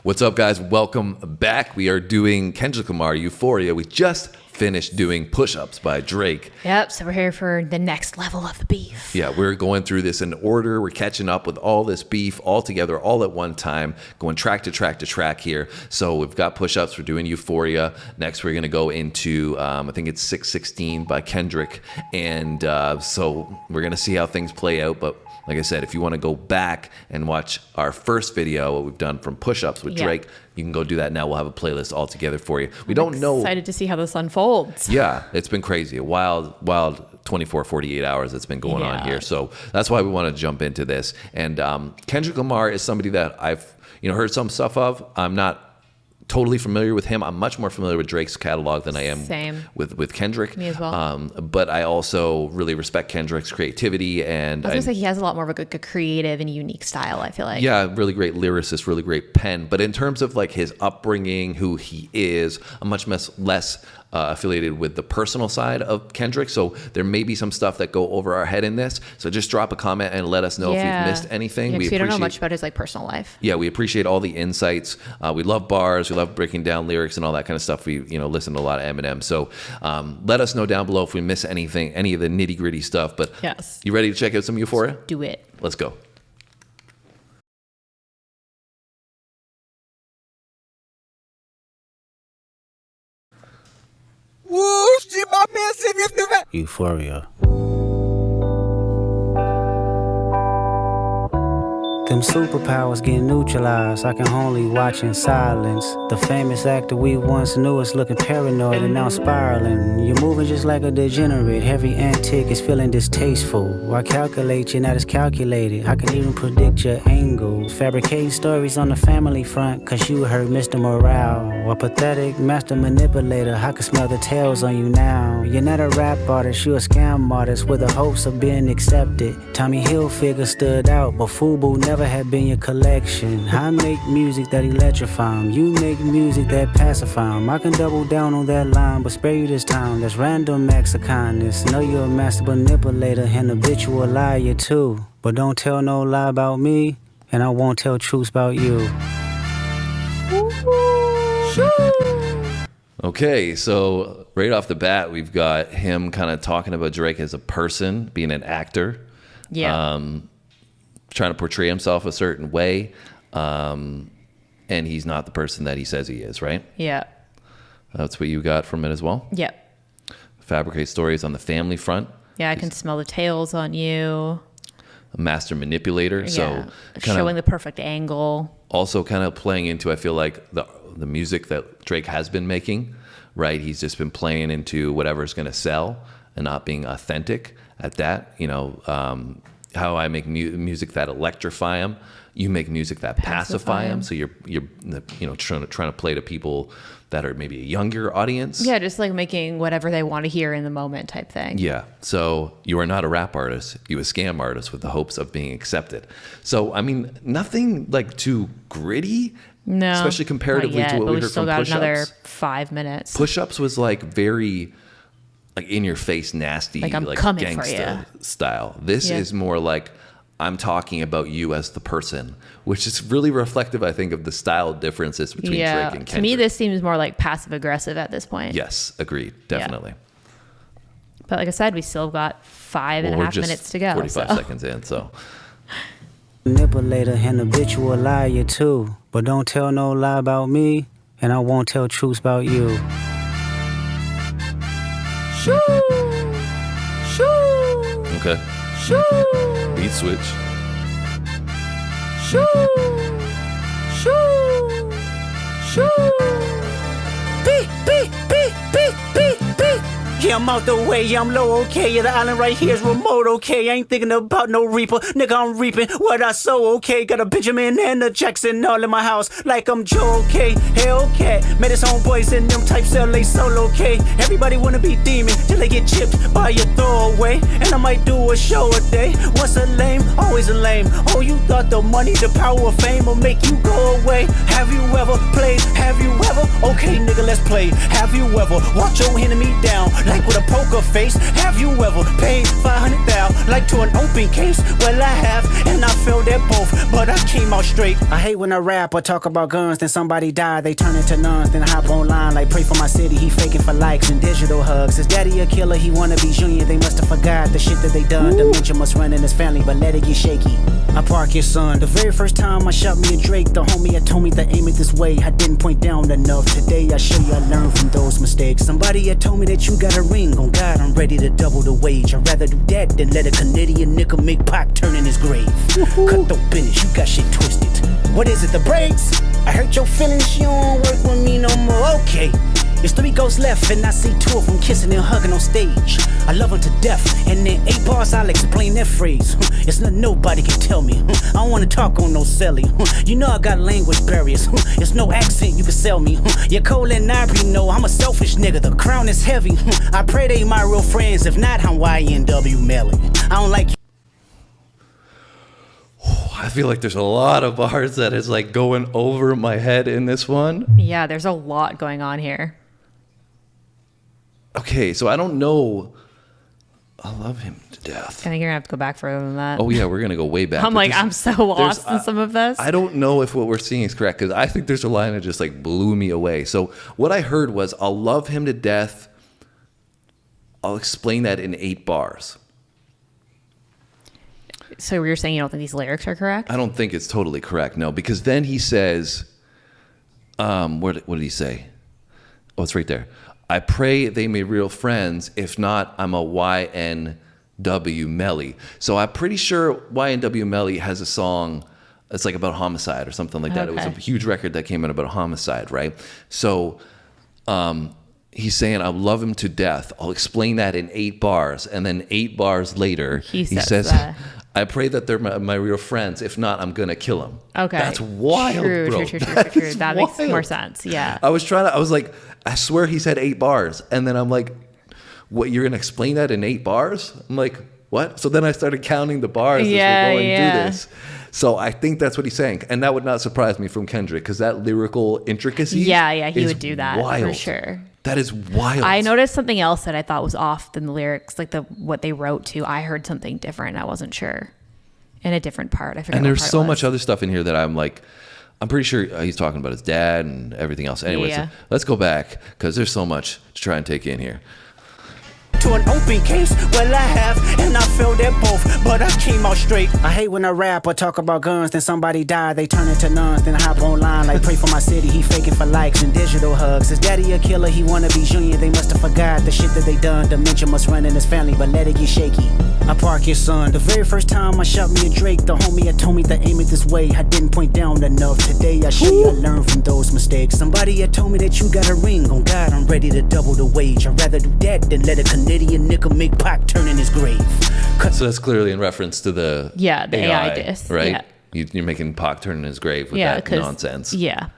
What's up, guys? Welcome back. We are doing Kendrick Lamar, Euphoria. We just finished doing Push-Ups by Drake. Yep, so we're here for the next level of the beef. Yeah, we're going through this in order. We're catching up with all this beef all together, all at one time, going track to track to track here. So we've got Push-Ups. We're doing Euphoria. Next, we're going to go into, I think it's 616 by Kendrick. And so we're going to see how things play out. But like I said, if you want to go back and watch our first video, what we've done from Push-Ups with Drake, you can go do that now. We'll have a playlist all together for you. We don't know. Excited to see how this unfolds. Yeah, it's been crazy. A wild 24, 48 hours that's been going on here. So that's why we want to jump into this. And Kendrick Lamar is somebody that I've heard some stuff of. I'm not totally familiar with him. I'm much more familiar with Drake's catalog than I am with Kendrick. Me as well. But I also really respect Kendrick's creativity. And I was going to say he has a lot more of a creative and unique style, I feel like. Yeah, really great lyricist, really great pen. But in terms of like his upbringing, who he is, I'm much less affiliated with the personal side of Kendrick. So there may be some stuff that go over our head in this. So just drop a comment and let us know if you've missed anything. Yeah, we don't know much about his personal life. Yeah, we appreciate all the insights. We love bars. We love breaking down lyrics and all that kind of stuff. We listen to a lot of Eminem. So let us know down below if we miss anything, any of the nitty gritty stuff. But yes, you ready to check out some Euphoria? Let's do it. Let's go. Euphoria. Them superpowers get neutralized. I can only watch in silence. The famous actor we once knew is looking paranoid and now spiraling. You're moving just like a degenerate. Every antic is feeling distasteful. Why calculate? You're not as calculated. I can even predict your angles. Fabricating stories on the family front, cause you heard Mr. Morale. A pathetic master manipulator. I can smell the tails on you now. You're not a rap artist, you're a scam artist with the hopes of being accepted. Tommy Hilfiger stood out, but FUBU never had been your collection. I make music that electrify 'em. You make music that pacify 'em. I can double down on that line, but spare you this time. That's random acts of kindness. Know you're a master manipulator and habitual liar too. But don't tell no lie about me, and I won't tell truths about you. Okay, so right off the bat, we've got him kind of talking about Drake as a person, being an actor. Yeah. Trying to portray himself a certain way, and he's not the person that he says he is, right? Yeah. That's what you got from it as well? Yep. Fabricate stories on the family front. Yeah, I can smell the tails on you. A master manipulator. So showing the perfect angle. Also kind of playing into, I feel like, the music that Drake has been making, right? He's just been playing into whatever's going to sell and not being authentic at that, how I make music that electrify them. You make music that pacify them. So you're trying to play to people that are maybe a younger audience. Yeah, just like making whatever they want to hear in the moment type thing. Yeah. So you are not a rap artist. You a scam artist with the hopes of being accepted. So I mean, nothing like too gritty. No, especially comparatively to what we heard from Push-Ups. Still got another 5 minutes. Push-Ups was like very like in your face, nasty, like I'm like coming gangsta for you style. This is more like I'm talking about you as the person, which is really reflective, I think, of the style differences between Drake and Kendrick. To me, this seems more like passive aggressive at this point. Yes, agreed, definitely. Yeah. But like I said, we still got 5.5 minutes to go. 45 seconds in, so. Manipulator and habitual liar too. But don't tell no lie about me, and I won't tell truths about you. Shoo! Shoo! Okay. Shoo! Beat switch. Shoo! Shoo! Shoo! Beat, beat, beat, beat, beat, beat. Yeah, I'm out the way, I'm low, okay. Yeah, the island right here is remote, okay. I ain't thinking about no reaper, nigga, I'm reaping what I sow, okay. Got a Benjamin and a Jackson all in my house, like I'm Joe, okay. Hellcat, met his homeboys in them types LA solo, okay. Everybody wanna be demon till they get chipped by your throwaway. And I might do a show a day. Once a lame, always a lame. Oh, you thought the money, the power of fame will make you go away. Have you ever played? Have you ever Okay, nigga, let's play. Have you ever walked your enemy down like with a poker face? Have you ever paid 500,000 like to an open case? Well, I have, and I failed at both, but I came out straight. I hate when I rap or talk about guns, then somebody die, they turn into nuns, then I hop online like pray for my city. He faking for likes and digital hugs. His daddy a killer, he wanna be Junior. They must have forgot the shit that they done. Dementia must run in his family, but let it get shaky. I park your son. The very first time I shot me a Drake, the homie had told me to aim it this way. I didn't point down enough. Today I show you I learned from those mistakes. Somebody had told me that you got a ring. On God, I'm ready to double the wage. I'd rather do that than let a Canadian nigga make Pac turn in his grave. Cut the business, you got shit twisted. What is it, the brakes? I hurt your feelings, you don't work with me no more. Okay. There's 3 ghosts left, and I see 2 of them kissing and hugging on stage. I love them to death, and in 8 bars I'll explain that phrase. It's nothing nobody can tell me. I don't wanna talk on no celly. You know I got language barriers. It's no accent you can sell me. You're Cole and Ivory, know I'm a selfish nigga. The crown is heavy. I pray they my real friends. If not, I'm YNW Melly. I don't like you. I feel like there's a lot of bars that is like going over my head in this one. Yeah, there's a lot going on here. Okay, so I don't know. I love him to death. I think you're gonna have to go back further than that. Oh yeah, we're gonna go way back. I'm like, I'm so lost in some of this. I don't know if what we're seeing is correct because I think there's a line that just like blew me away. So what I heard was, "I'll love him to death. I'll explain that in 8 bars." So you're saying you don't think these lyrics are correct? I don't think it's totally correct, no, because then he says, what did he say? Oh, it's right there. I pray they may real friends. If not, I'm a YNW Melly. So I'm pretty sure YNW Melly has a song that's like about homicide or something like that. Okay. It was a huge record that came out about homicide, right? So he's saying, I love him to death. I'll explain that in 8 bars. And then 8 bars later, he says that. I pray that they're my real friends. If not, I'm going to kill them. Okay. That's wild, true, bro. True. That makes more sense. Yeah. I was like, I swear he said 8 bars. And then I'm like, what, you're going to explain that in 8 bars? I'm like, what? So then I started counting the bars as we're going through this. So I think that's what he's saying. And that would not surprise me from Kendrick because that lyrical intricacies. Yeah, he would do that wild. For sure. That is wild. I noticed something else that I thought was off than the lyrics, like what they wrote to. I heard something different. I wasn't sure. In a different part. I forget. And there's so much other stuff in here that I'm like, I'm pretty sure he's talking about his dad and everything else. Anyways, let's go back because there's so much to try and take in here. To an open case, well I have, and I failed at both, but I came out straight. I hate when I rap or talk about guns, then somebody die, they turn into nuns, then I hop online like pray for my city. He faking for likes and digital hugs. His daddy a killer, he wanna be Junior. They must have forgot the shit that they done. Dementia must run in his family, but let it get shaky. I park your son. The very first time I shot me a Drake, the homie had told me to aim it this way. I didn't point down enough. Today I show you I learned from those mistakes. Somebody had told me that you got a ring. On God, I'm ready to double the wage. I'd rather do that than let a Canadian nigga make Pac turn in his grave. So that's clearly in reference to the AI diss, right? Yeah. You're making Pac turn in his grave with that nonsense. Yeah.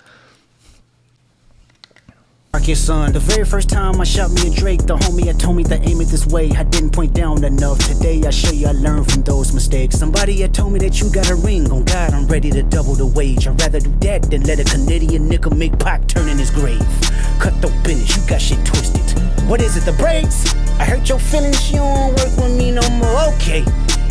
Your son. The very first time I shot me a Drake, the homie had told me to aim it this way. I didn't point down enough. Today I show you I learned from those mistakes. Somebody had told me that you got a ring. On God, I'm ready to double the wage. I'd rather do that than let a Canadian nigga make Pac turn in his grave. Cut the business, you got shit twisted. What is it, the brakes? I hurt your feelings, you don't work with me no more. Okay.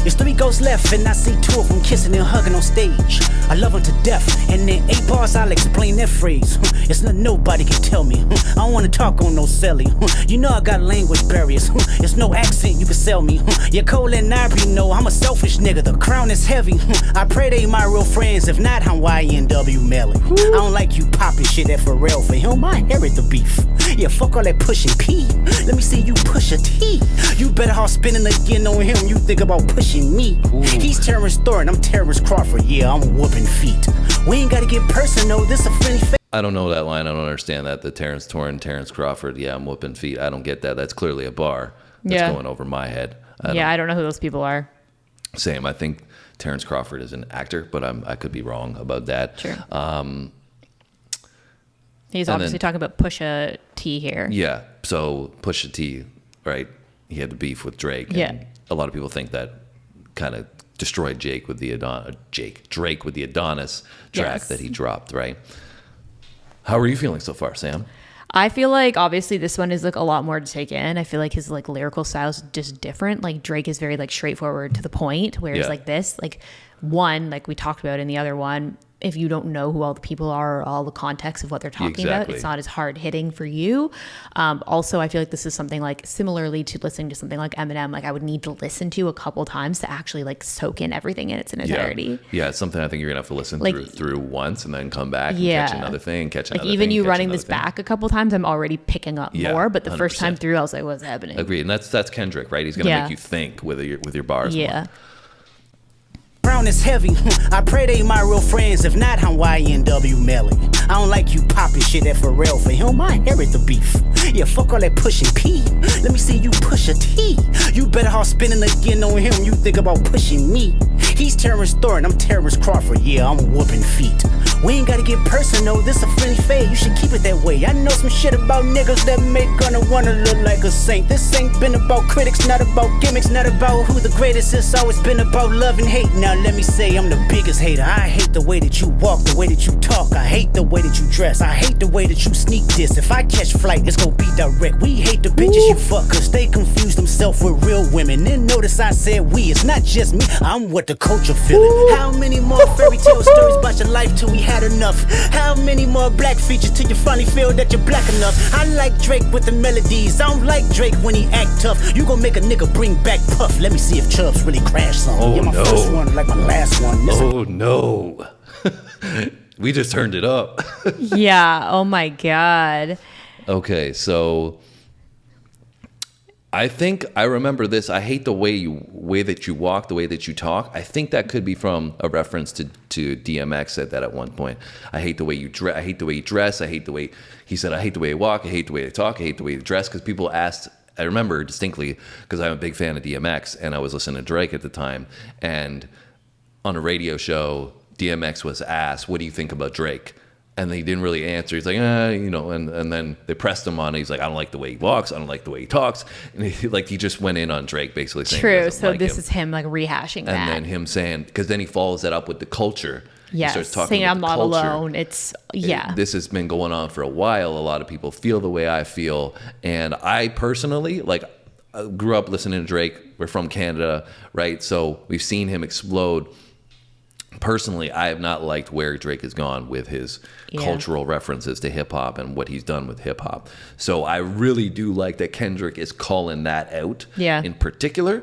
There's 3 ghosts left, and I see 2 of them kissing and hugging on stage. I love them to death, and in 8 bars I'll explain that phrase. It's nothing nobody can tell me. I don't wanna talk on no celly. You know I got language barriers. It's no accent you can sell me. You're Cole and Ivory, know I'm a selfish nigga. The crown is heavy. I pray they my real friends. If not, I'm YNW Melly. I don't like you popping shit at Pharrell. For him, I inherit the beef. Yeah, fuck all that pushing P. Let me see you push a T. You better off spinning again on him. You think about pushing me. Ooh. He's Terrence Thorne, I'm Terrence Crawford. Yeah, I'm whooping feet. We ain't gotta get personal, this a friendly face. I don't know that line. I don't understand that. The Terrence Thorne, Terrence Crawford. Yeah, I'm whooping feet. I don't get that. That's clearly a bar that's going over my head. I don't know who those people are. Same. I think Terrence Crawford is an actor, but I could be wrong about that. Sure. He's obviously talking about Pusha T here. Yeah. So Pusha T, right? He had the beef with Drake. And a lot of people think that kind of destroyed Drake with the Adonis track that he dropped, right? How are you feeling so far, Sam? I feel like obviously this one is like a lot more to take in. I feel like his like lyrical style is just different. Like Drake is very like straightforward to the point, whereas like this, like one, like we talked about in the other one, if you don't know who all the people are or all the context of what they're talking about, it's not as hard hitting for you. Also, I feel like this is something like similarly to listening to something like Eminem, like I would need to listen to a couple times to actually like soak in everything in its entirety. Yeah, it's something I think you're gonna have to listen like, through once and then come back and catch another thing, catch another thing. Even you running this thing. back a couple times, I'm already picking up more. But the 100%. first time through, I was like, what's happening? Agreed. And that's Kendrick, right? He's gonna make you think with your bars. Yeah. Brown is heavy. I pray they my real friends. If not, I'm YNW Melly. I don't like you popping shit at Pharrell. For him, I inherit the beef. Yeah, fuck all that pushing P. Let me see you push a T. You better off spinning again on him. You think about pushing me. He's Terrence Thornton, I'm Terrence Crawford. Yeah, I'm whooping feet. We ain't gotta get personal, this a friendly fade. You should keep it that way. I know some shit about niggas that make gonna wanna look like a saint. This ain't been about critics, not about gimmicks, not about who the greatest. It's always been about love and hate. Now let me say I'm the biggest hater. I hate the way that you walk, the way that you talk. I hate the way that you dress. I hate the way that you sneak this. If I catch flight, it's gonna be direct. We hate the bitches you fuck, cause they confuse themselves with real women. Then notice I said we, it's not just me. I'm what the culture feeling. How many more fairy tale stories about your life till we had enough? How many more black features till you finally feel that you're black enough? I like Drake with the melodies. I don't like Drake when he act tough. You gon' make a nigga bring back Puff. Let me see if Chubbs really crashed some. Oh, yeah, my first one like my last one. Oh no. We just turned it up. Yeah. Oh my God. Okay, so I think I remember this. I hate the way that you walk, the way that you talk. I think that could be from a reference to DMX said that at one point. I hate the way you dress. I hate the way you dress. I hate the way he said. I hate the way you walk. I hate the way you talk. I hate the way you dress. Because people asked. I remember distinctly because I'm a big fan of DMX and I was listening to Drake at the time. And on a radio show, DMX was asked, "What do you think about Drake?" And he didn't really answer. He's like, and then they pressed him on it. He's like, I don't like the way he walks. I don't like the way he talks. And he just went in on Drake, basically saying, true. So like this him. Is him like rehashing that. And then him saying, because then he follows that up with the culture. Yes, he starts talking saying about I'm the not culture. alone. It's, yeah. This has been going on for a while. A lot of people feel the way I feel. And I personally, I grew up listening to Drake. We're from Canada, right? So we've seen him explode. Personally, I have not liked where Drake has gone with his cultural references to hip hop and what he's done with hip hop. So I really do like that Kendrick is calling that out in particular,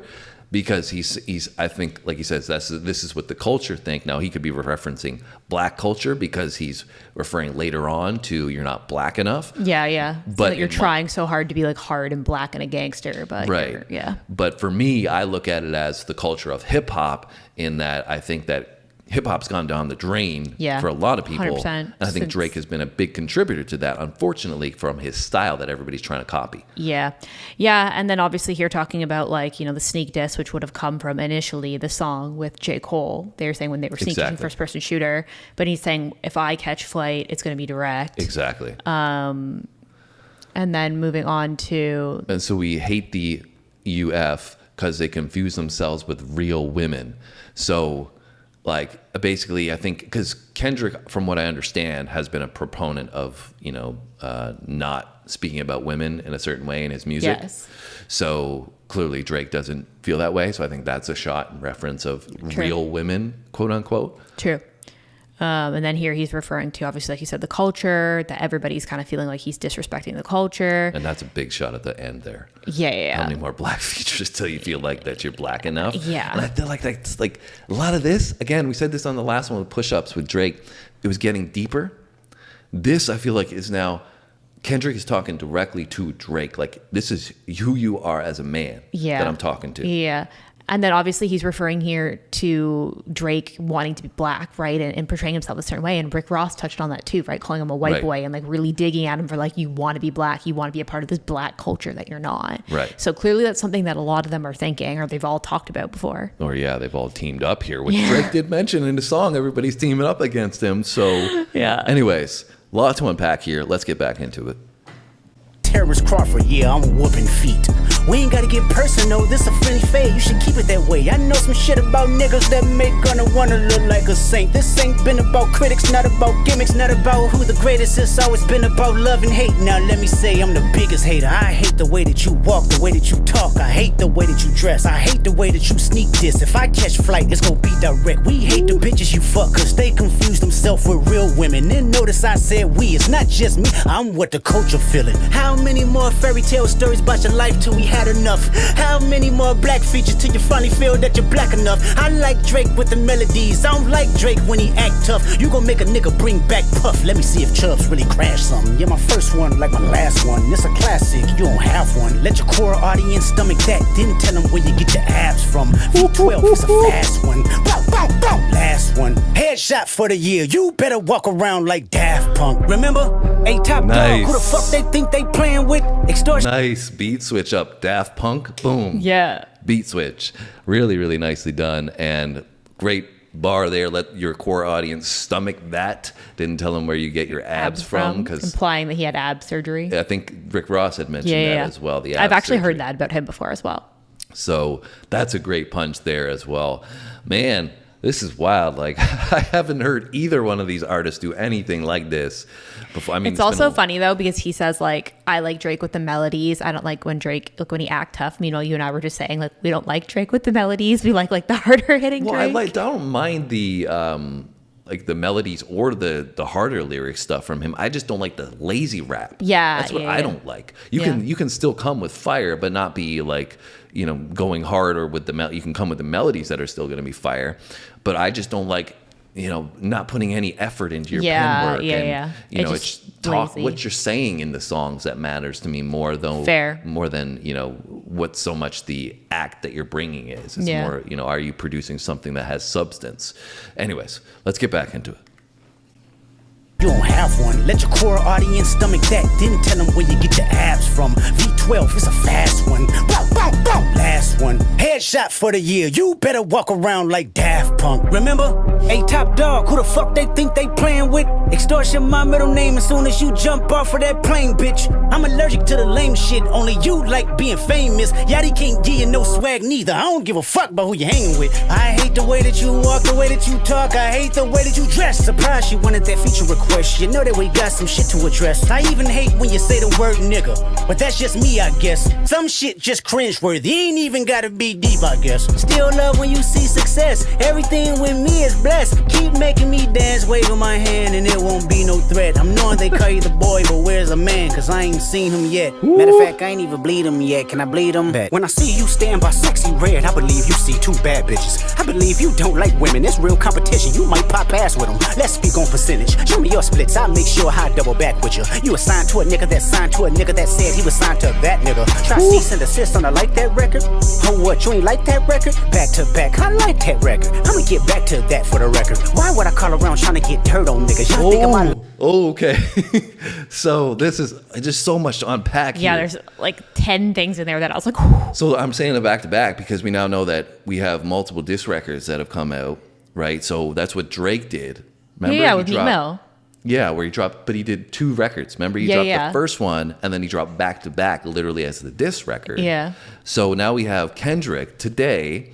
because he's I think, like he says, this is what the culture think. Now he could be referencing black culture because he's referring later on to you're not black enough. Yeah. But so that you're trying so hard to be like hard and black and a gangster, but right. But for me, I look at it as the culture of hip hop, in that I think that hip hop's gone down the drain for a lot of people. 100%. And I think Drake has been a big contributor to that, unfortunately, from his style that everybody's trying to copy. Yeah. And then obviously here talking about the sneak diss, which would have come from initially the song with J. Cole. They were saying when they were sneaking first person shooter, but he's saying if I catch flight, it's going to be direct. Exactly. And then moving on to. And so we hate the UF because they confuse themselves with real women. So basically, I think, because Kendrick, from what I understand, has been a proponent of, not speaking about women in a certain way in his music. Yes. So clearly Drake doesn't feel that way. So I think that's a shot in reference of real women, quote unquote. True. And then here he's referring to, obviously, like you said, the culture, that everybody's kind of feeling like he's disrespecting the culture. And that's a big shot at the end there. Yeah. How many more black features till you feel like that you're black enough? Yeah. And I feel like that's a lot of this, again, we said this on the last one with push-ups with Drake, it was getting deeper. This, I feel like, is now, Kendrick is talking directly to Drake. Like, this is who you are as a man that I'm talking to. Yeah. And then obviously he's referring here to Drake wanting to be black, right? And portraying himself a certain way. And Rick Ross touched on that too, right? Calling him a white boy and really digging at him for you want to be black. You want to be a part of this black culture that you're not. Right. So clearly that's something that a lot of them are thinking, or they've all talked about before. Or they've all teamed up here, which Drake did mention in the song. Everybody's teaming up against him. So anyways, a lot to unpack here. Let's get back into it. Terrence Crawford, yeah, I'm whooping feet. We ain't gotta get personal, this a friendly fade, you should keep it that way. I know some shit about niggas that make gonna wanna look like a saint. This ain't been about critics, not about gimmicks, not about who the greatest. It's always been about love and hate. Now let me say I'm the biggest hater. I hate the way that you walk, the way that you talk. I hate the way that you dress. I hate the way that you sneak this. If I catch flight, it's gonna be direct. We hate the bitches you fuck, cause they confuse themselves with real women. And notice I said we, it's not just me, I'm what the culture feeling. How many more fairy tale stories about your life till we had enough? How many more black features till you finally feel that you're black enough? I like Drake with the melodies, I don't like Drake when he act tough. You gon' make a nigga bring back Puff. Let me see if Chubbs really crashed something. Yeah, my first one like my last one. It's a classic, you don't have one. Let your core audience stomach that. Didn't tell them where you get your abs from. V12 is a fast one. Bow, bow, bow. Last one. Headshot for the year. You better walk around like Daft Punk. Remember? A top dog. Who the fuck they think they playing with? Extortion. Nice beat switch up. Daft Punk. Boom. Yeah. Beat switch. Really, really nicely done. And great bar there. Let your core audience stomach that. Didn't tell them where you get your abs from, because implying that he had ab surgery. I think Rick Ross had mentioned that as well. The I've actually surgery. heard that about him before as well. So that's a great punch there as well. Man, this is wild. Like, I haven't heard either one of these artists do anything like this before. I mean, it's also funny though, because he says like, I like Drake with the melodies. I don't like when Drake, like when he act tough. Meanwhile, you and I were just saying like, we don't like Drake with the melodies. We like the harder hitting Drake. I don't mind the like the melodies or the harder lyric stuff from him. I just don't like the lazy rap. Yeah, that's what I don't like. You can still come with fire, but not be like, you know, going hard, or with you can come with the melodies that are still going to be fire. But I just don't like, you know, not putting any effort into your pen work. You know, it's talk what you're saying in the songs that matters to me more than, you know, what so much the act that you're bringing is. It's more, you know, are you producing something that has substance? Anyways, let's get back into it. You don't have one. Let your core audience stomach that. Didn't tell them where you get your abs from. V12 is a fast one. Bow, bow, bow. Last one. Headshot for the year. You better walk around like Daft Punk. Remember? A top dog. Who the fuck they think they playing with? Extortion my middle name as soon as you jump off of that plane, bitch. I'm allergic to the lame shit. Only you like being famous. Yachty can't give you no swag neither. I don't give a fuck about who you hanging with. I hate the way that you walk, the way that you talk. I hate the way that you dress. Surprised she wanted that feature request. You know that we got some shit to address. I even hate when you say the word nigga, but that's just me, I guess. Some shit just cringeworthy. Ain't even gotta be deep, I guess. Still love when you see success. Everything with me is blessed. Keep making me dance, waving my hand, and it won't be no threat. I'm knowing they call you the boy, but where's the man? Cause I ain't seen him yet. Matter of fact, I ain't even bleed him yet. Can I bleed him? When I see you stand by sexy red, I believe you see two bad bitches. I believe you don't like women. It's real competition. You might pop ass with them. Let's speak on percentage. Show me your splits. I'll make sure I double back with you. You assigned to a nigga that signed to a nigga that said he was signed to that nigga. Try cease and desist on a like that record. Oh, what? You ain't like that record? Back to back. I like that record. I'ma get back to that for the record. Why would I call around trying to get dirt on niggas? Y'all think my okay. So this is just so much to unpack here. Yeah, there's like 10 things in there that I was like, whew. So I'm saying it back to back because we now know that we have multiple diss records that have come out, right? So that's what Drake did. Remember, with Meek Mill. Yeah, where he dropped, but he did 2 records. Remember, he dropped the first one, and then he dropped back to back, literally as the diss record. Yeah. So now we have Kendrick today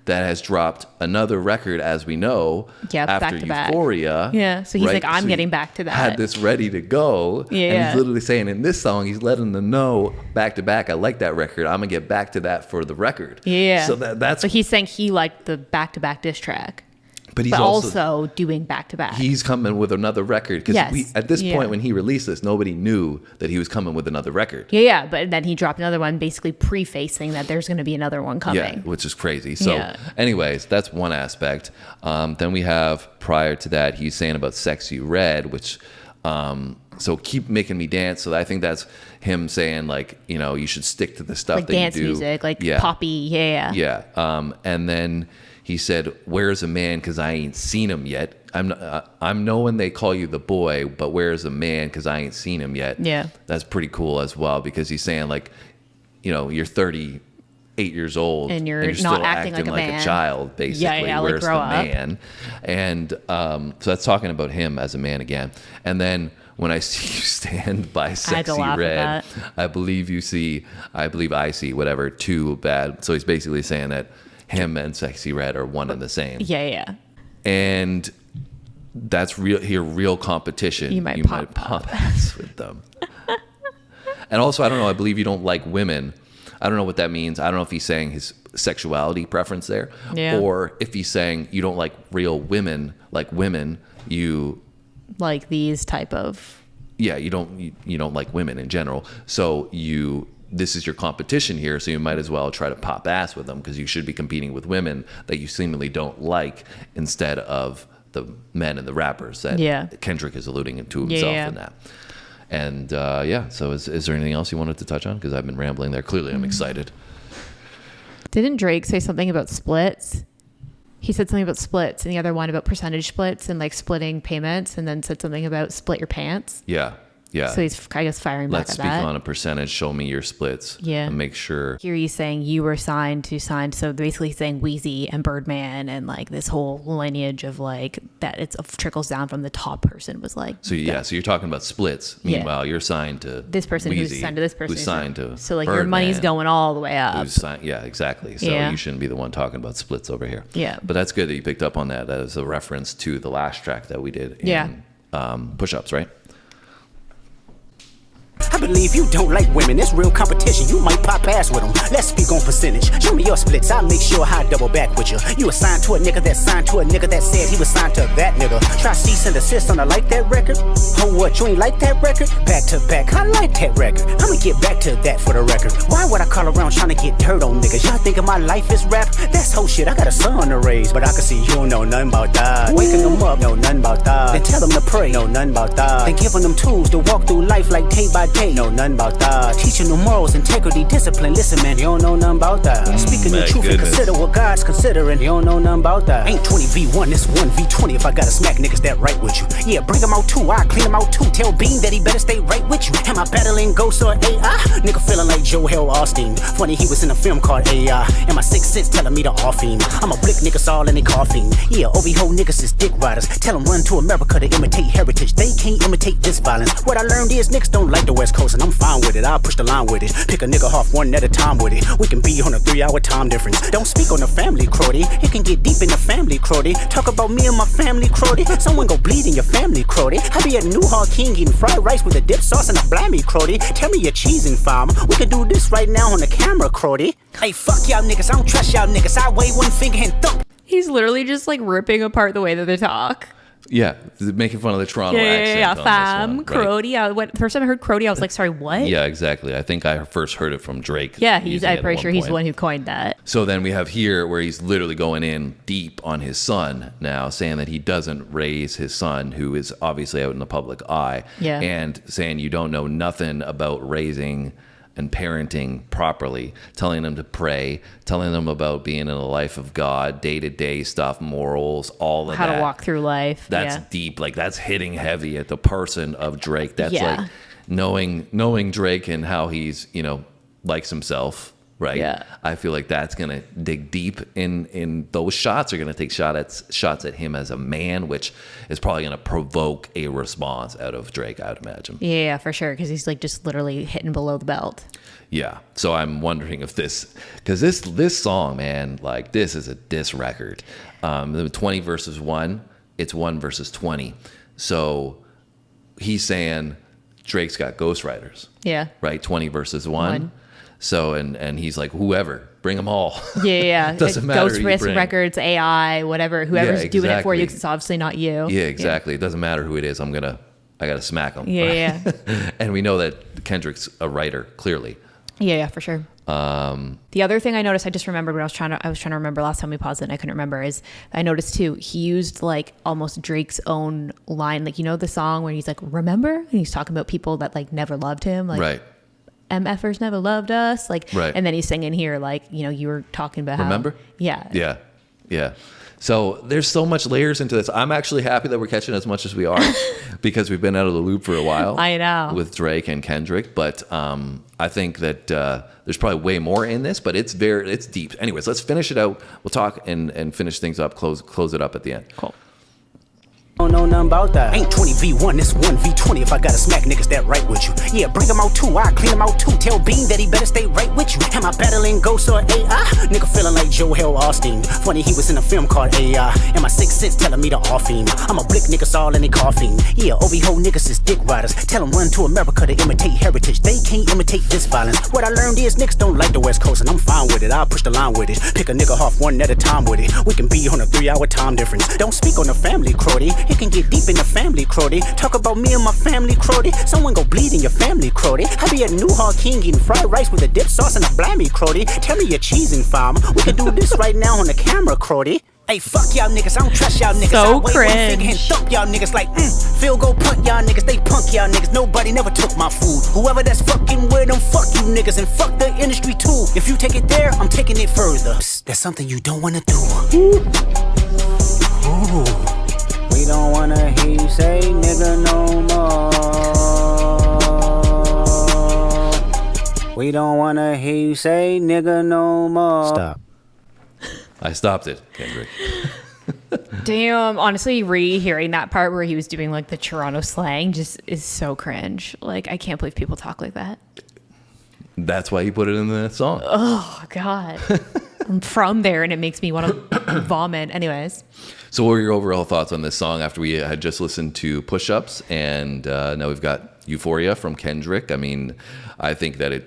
that has dropped another record, as we know, after Euphoria. Yeah, so he's like, I'm getting back to that. Had this ready to go. Yeah. And he's literally saying in this song, he's letting them know back to back, I like that record. I'm going to get back to that for the record. Yeah. So that's... But he's saying he liked the back-to-back diss track. But he's also doing back-to-back. He's coming with another record. Because at this point, when he released this, nobody knew that he was coming with another record. Yeah, but then he dropped another one basically prefacing that there's going to be another one coming. Yeah, which is crazy. So anyways, that's one aspect. Then we have, prior to that, he's saying about Sexy Red, which... so keep making me dance. So I think that's him saying, like, you know, you should stick to the stuff like that dance you do. Music, like poppy, Yeah. And then he said, "Where's a man? Because I ain't seen him yet. I'm knowing they call you the boy, but where's a man? Because I ain't seen him yet." Yeah, that's pretty cool as well, because he's saying, like, you know, you're 30. 8 years old and you're not still acting like a man. child, basically. like Where's grow the up. man? And so that's talking about him as a man again. And then when I see you stand by Sexy Red, I believe I see whatever, too bad. So he's basically saying that him and Sexy Red are one and the same. Yeah. And that's real competition. You might pop ass with them. And also, I don't know, I believe you don't like women. I don't know what that means. I don't know if he's saying his sexuality preference there, or if he's saying you don't like real women, like women, you like these type of. Yeah, you don't like women in general. So this is your competition here, so you might as well try to pop ass with them, because you should be competing with women that you seemingly don't like instead of the men and the rappers that Kendrick is alluding to himself in that. And so is there anything else you wanted to touch on? Because I've been rambling there. Clearly, I'm excited. Didn't Drake say something about splits? He said something about splits, and the other one about percentage splits and like splitting payments, and then said something about split your pants. Yeah. So he's, I guess, firing back at that. Let's speak on a percentage. Show me your splits. Yeah. And make sure. Here he's saying you were signed. So basically he's saying Wheezy and Birdman and like this whole lineage of like that it trickles down from the top person was like. So so you're talking about splits. Meanwhile, you're signed to this person Wheezy, who's signed to this person. Who's signed to So like Birdman, your money's going all the way up. Exactly. So you shouldn't be the one talking about splits over here. Yeah. But that's good that you picked up on that. That is a reference to the last track that we did in Push-Ups, right? I believe you don't like women. It's real competition. You might pop ass with them. Let's speak on percentage. Show me your splits. I'll make sure I double back with you. You assigned to a nigga that signed to a nigga that said he was signed to that nigga. Try cease and desist on a like that record. Oh, what? You ain't like that record? Back to back. I like that record. I'ma get back to that for the record. Why would I call around trying to get dirt on niggas? Y'all thinking my life is rap? That's whole shit. I got a son to raise, but I can see you don't know nothing about that. Waking them up, know nothing about that. Then tell them to pray, know nothing about that. Then giving them tools to walk through life like day by day, know nothing about that. Teaching them morals, integrity, discipline. Listen, man, you don't know nothing about that. Speaking the truth and consider what God's considering. You don't know nothing about that. Ain't 20v1, it's 1v20 if I gotta smack niggas that right with you. Yeah, bring them out too, I clean them out too. Tell Bean that he better stay right with you. Am I battling ghosts or AI? Nigga feeling like Joel Osteen. Funny, he was in a film called AI. And my sixth sense telling me to off him. I'm a blick niggas all in they coughing. Yeah, OB-ho niggas is dick riders. Tell them run to America to imitate heritage. They can't imitate this violence. What I learned is niggas don't like the West Coast, and I'm fine with it. I'll push the line with it. Pick a nigga off one at a time with it. We can be on a 3-hour time difference. Don't speak on the family, Crody. It can get deep in the family, Crody. Talk about me and my family, Crody. Someone go bleed in your family, Crody. I be at New Hall King eating fried rice with a dip sauce and a blammy, Crody. Tell me your cheesing, fam. We can do this right now on the camera, Crody. Hey, fuck y'all niggas. I don't trust y'all niggas. I wave one finger and thump. He's literally just like ripping apart the way that they talk. Yeah, making fun of the Toronto accent. Yeah, on fam, this one, right? Crody. The first time I heard Crody, I was like, sorry, what? Yeah, exactly. I think I first heard it from Drake. Yeah, I'm pretty sure he's the one who coined that. So then we have here where he's literally going in deep on his son now, saying that he doesn't raise his son, who is obviously out in the public eye. Yeah. And saying you don't know nothing about raising and parenting properly, telling them to pray, telling them about being in the life of God, day-to-day stuff, morals, all of How that. to walk through life. That's deep. Like, that's hitting heavy at the person of Drake. That's like knowing Drake and how he's, likes himself, right? Yeah. I feel like that's going to dig deep in those shots are going to take shots at him as a man, which is probably going to provoke a response out of Drake, I would imagine. Yeah, for sure. Because he's like just literally hitting below the belt. Yeah. So I'm wondering if because this song, man, like this is a diss record. The 20 versus 1, it's 1 versus 20. So he's saying Drake's got ghostwriters. Yeah. Right? 20 versus 1. So, and he's like, whoever, bring them all. Yeah. Doesn't matter. Ghost Risk Records, AI, whatever, whoever's doing it for you, because it's obviously not you. Yeah, exactly. It doesn't matter who it is. I got to smack them. Yeah. And we know that Kendrick's a writer, clearly. Yeah, for sure. The other thing I noticed, I just remembered when I was trying to remember last time we paused it and I couldn't remember, is I noticed too, he used like almost Drake's own line. Like, the song where he's like, remember? And he's talking about people that like never loved him. Like, right. MFers never loved us. Like, right. And then he's singing here, like, you were talking about Remember? Yeah. Yeah. So there's so much layers into this. I'm actually happy that we're catching as much as we are because we've been out of the loop for a while. I know. With Drake and Kendrick, but I think that there's probably way more in this, but it's deep. Anyways, let's finish it out. We'll talk and finish things up, close it up at the end. Cool. Don't know nothing about that. Ain't 20v1, it's 1v20 if I gotta smack niggas that right with you. Yeah, bring them out too, I clean them out too. Tell Bean that he better stay right with you. Am I battling ghosts or AI? Nigga feeling like Joel Austin. Funny he was in a film called AI. And my sixth sense telling me to off him. I'm a blick niggas all in they coughing. Yeah, OV-ho niggas is dick riders. Tell them run to America to imitate heritage. They can't imitate this violence. What I learned is niggas don't like the West Coast and I'm fine with it. I'll push the line with it. Pick a nigga off one at a time with it. We can be on a 3-hour time difference. Don't speak on the family, Crody. It can get deep in the family, Crody. Talk about me and my family, Crody. Someone go bleed in your family, Crody. I be at Newhall King eating fried rice with a dip sauce and a blammy, Crody. Tell me your cheesing, farm. We can do this right now on the camera, Crody. Hey, fuck y'all niggas, I don't trust y'all niggas. So I wave one finger and thump y'all niggas like, field goal punt y'all niggas, they punk y'all niggas. Nobody never took my food. Whoever that's fucking with them, fuck you niggas and fuck the industry too. If you take it there, I'm taking it further. Psst, that's something you don't wanna do. Ooh. We don't wanna hear you say nigga no more. We don't wanna hear you say nigga no more. Stop. I stopped it, Kendrick. Damn, honestly, re-hearing that part where he was doing like the Toronto slang just is so cringe. Like, I can't believe people talk like that. That's why he put it in the song. Oh, God. I'm from there and it makes me want to vomit. Anyways. So what were your overall thoughts on this song after we had just listened to Push Ups and now we've got Euphoria from Kendrick? I mean, I think that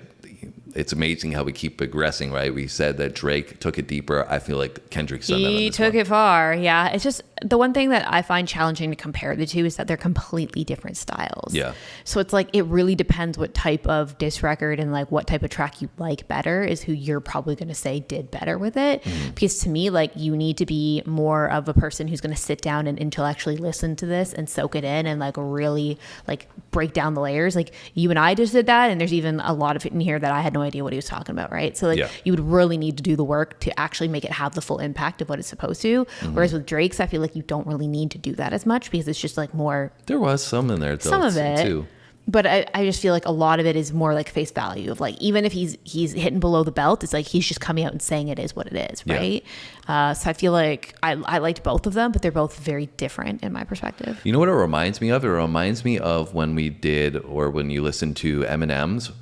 it's amazing how we keep progressing, right? We said that Drake took it deeper. I feel like Kendrick's done that on this He took one. it far. Yeah. It's just the one thing that I find challenging to compare the two is that they're completely different styles. Yeah. So it's like, it really depends what type of diss record and like what type of track you like better is who you're probably going to say did better with it. Because to me, like, you need to be more of a person who's going to sit down and intellectually listen to this and soak it in and like really like break down the layers. Like, you and I just did that. And there's even a lot of it in here that I had no idea what he was talking about, right? So like, you would really need to do the work to actually make it have the full impact of what it's supposed to. Whereas with Drake's, I feel like you don't really need to do that as much because it's just like more. There was some in there, though, some of it too. But I just feel like a lot of it is more like face value of like, even if he's hitting below the belt, it's like he's just coming out and saying it is what it is, right? So I feel like I liked both of them, but they're both very different in my perspective. You know what it reminds me of? It reminds me of when we did, or when you listened to Eminem's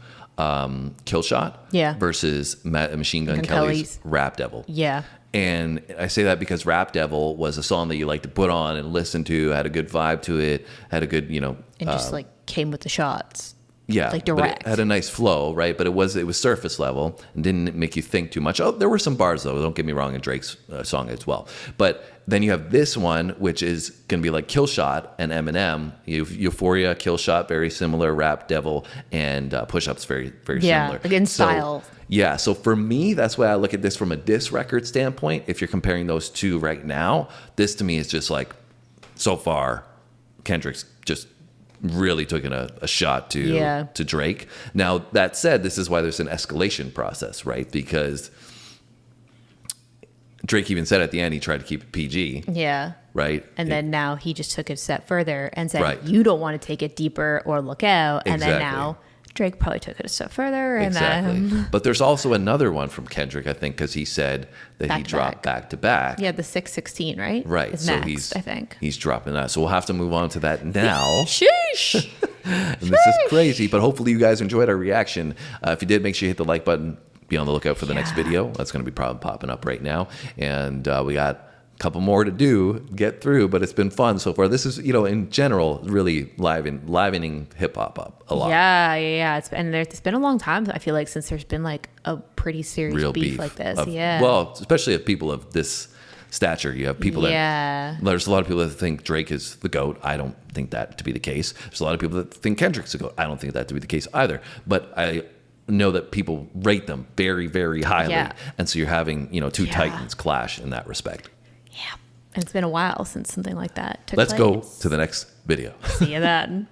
Kill Shot versus Machine Gun Kelly's Rap Devil. Yeah. And I say that because Rap Devil was a song that you like to put on and listen to, had a good vibe to it, had a good, and just like came with the shots. Yeah, like but direct. it had a nice flow, right? But it was surface level and didn't make you think too much. Oh, there were some bars though. Don't get me wrong in Drake's song as well. But then you have this one, which is going to be like Kill Shot and Eminem. Euphoria, Kill Shot, very similar. Rap Devil and Push Ups, very very similar. Like in style. Yeah, so for me, that's why I look at this from a diss record standpoint. If you're comparing those two right now, this to me is just like, so far, Kendrick's just really taking a shot to Drake. Now, that said, this is why there's an escalation process, right? Because Drake even said at the end he tried to keep it PG. Yeah. Right? And then now he just took it a step further and said, you don't want to take it deeper or look out. And then now Drake probably took it a step further. And then, but there's also another one from Kendrick, I think, because he said that he dropped back to back. Yeah, the 616, right? Right. Is so next, I think. He's dropping that. So we'll have to move on to that now. Sheesh. And this is crazy, but hopefully you guys enjoyed our reaction. If you did, make sure you hit the like button. Be on the lookout for the next video. That's going to be probably popping up right now. And we got couple more to get through, but it's been fun so far. This is, in general, really livening hip hop up a lot. Yeah. It's been a long time, I feel like, since there's been like a pretty serious real beef like this. Well, especially of people of this stature. You have people there's a lot of people that think Drake is the GOAT. I don't think that to be the case. There's a lot of people that think Kendrick's the GOAT. I don't think that to be the case either. But I know that people rate them very, very highly. And so you're having, two titans clash in that respect. Yeah. And it's been a while since something like that took Let's place. go to the next video. See you then.